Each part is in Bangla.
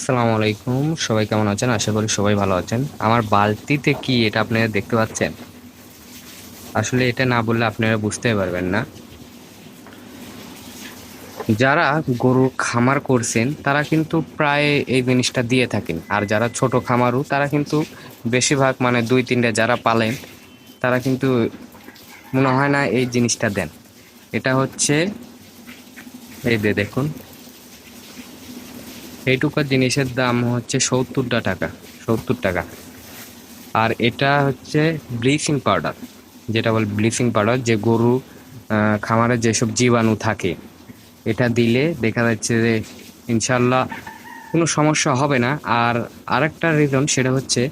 আসসালামু আলাইকুম। সবাই কেমন আছেন? আশা করি সবাই ভালো আছেন। আমার বালতিতে কি এটা আপনারা দেখতে পাচ্ছেন? আসলে এটা না বললে আপনারা বুঝতেই পারবেন না। যারা গরুর খামার করছেন তারা কিন্তু প্রায় এই জিনিসটা দিয়ে থাকেন। আর যারা ছোট খামারু তারা কিন্তু বেশিরভাগ মানে ২-৩ টা যারা পালেন তারা কিন্তু মনে হয় না এই জিনিসটা দেন। এটা হচ্ছে এই যে দেখুন, এইটুকু জিনিসের দাম হচ্ছে ৳৭০ ৳৭০। আর এটা হচ্ছে ব্লিচিং পাউডার, যেটা বলে ব্লিচিং পাউডার, যে গরু খামারে যেসব জীবাণু থাকে এটা দিলে দেখা যাচ্ছে যে ইনশাল্লাহ কোনো সমস্যা হবে না। আর আরেকটা রিজন সেটা হচ্ছে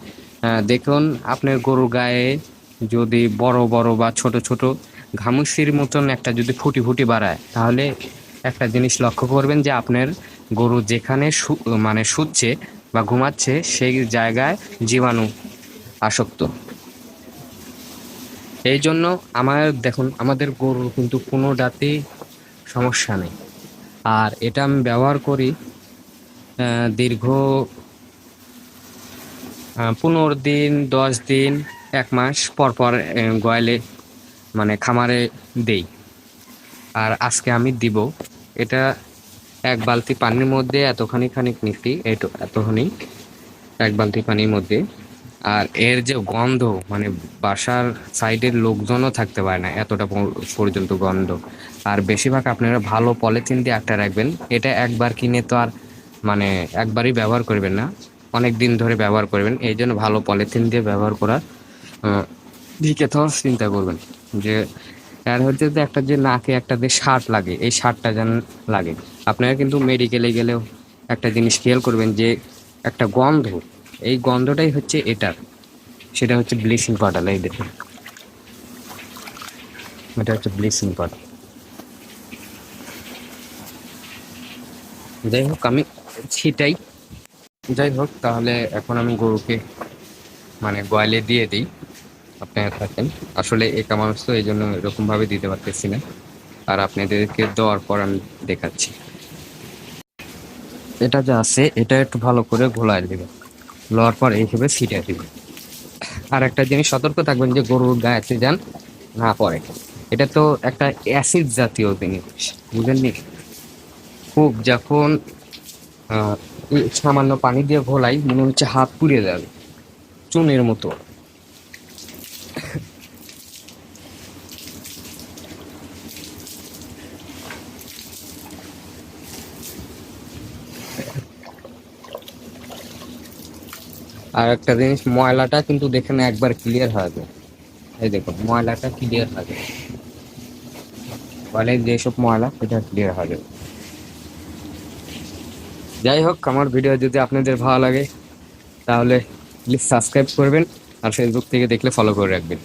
দেখুন, আপনার গরুর গায়ে যদি বড় বড় বা ছোট ছোট ঘামুচির মতন একটা যদি ফুটি ফুটি বাড়ায়, তাহলে একটা জিনিস লক্ষ্য করবেন যে আপনার গরু যেখানে মানে শুচ্ছে বা ঘুমাচ্ছে সেই জায়গায় জীবাণু আসক্ত। এই জন্য আমার দেখুন, আমাদের গরুর কিন্তু কোনোটাতেই সমস্যা নেই। আর এটা আমি ব্যবহার করি দীর্ঘ ১৫ দিন, ১০ দিন, ১ মাস পর পর গোয়ালে মানে খামারে দেই। আর আজকে আমি দিব। এটা ১ বালতি পানির মধ্যে এতখানি খানিক নিচ্ছি, এতখানি ১ বালতি পানির মধ্যে। আর এর যে গন্ধ, মানে বাসার সাইডের লোকজনও থাকতে পারে না, এতটা পর্যন্ত গন্ধ। আর বেশিরভাগ আপনারা ভালো পলিথিন দিয়ে আটকে রাখবেন। এটা একবার কিনে তো আর মানে একবারই ব্যবহার করবেন না, অনেক দিন ধরে ব্যবহার করবেন। এই জন্য ভালো পলিথিন দিয়ে ব্যবহার করার দিকে তো চিন্তা করবেন। যে আর হচ্ছে যে একটা যে নাকে একটা যে সার লাগে, এই সারটা যেন লাগে। আপনারা কিন্তু মেডিকেলে গেলেও একটা জিনিস খেয়াল করবেন যে একটা গন্ধ, এই গন্ধটাই হচ্ছে এটার, সেটা হচ্ছে ব্লিচিং পাউডার। এই দেখুন, এটা হচ্ছে ব্লিচিং পাউডার। যাই হোক, আমি ছিটাই। যাই হোক, তাহলে এখন আমি গরুকে মানে গোয়ালে দিয়ে দিই। আপনারা থাকেন। আসলে একা মানুষ তো, এই জন্য এরকম ভাবে দিতে পারতেছি না। আর আপনাদেরকে দেওয়ার পর আমি দেখাচ্ছি। এটা যা আছে এটা একটু ভালো করে ঘোলায় দিবেন। লওয়ার পর এইভাবে ছিটিয়ে দিবেন। আর একটা জিনিস সতর্ক থাকবেন যে গরুর গায়ে যেন না পড়ে। এটা তো একটা অ্যাসিড জাতীয় জিনিস, বুঝলেননি? খুব যখন সামান্য পানি দিয়ে ঘোলাই মনে হচ্ছে হাত পুড়ে যাবে, চুনের মতো। আর একটা জিনিস, ময়লাটা কিন্তু দেখেন একবার ক্লিয়ার হয়ে যাবে। এই দেখুন, ময়লাটা ক্লিয়ার হয়ে যাবে, মানে যেসব ময়লা এটা ক্লিয়ার হয়ে যাবে। যাই হোক, আমার ভিডিও যদি আপনাদের ভালো লাগে তাহলে প্লিজ সাবস্ক্রাইব করবেন। আর ফেসবুক থেকে দেখলে ফলো করে রাখবেন।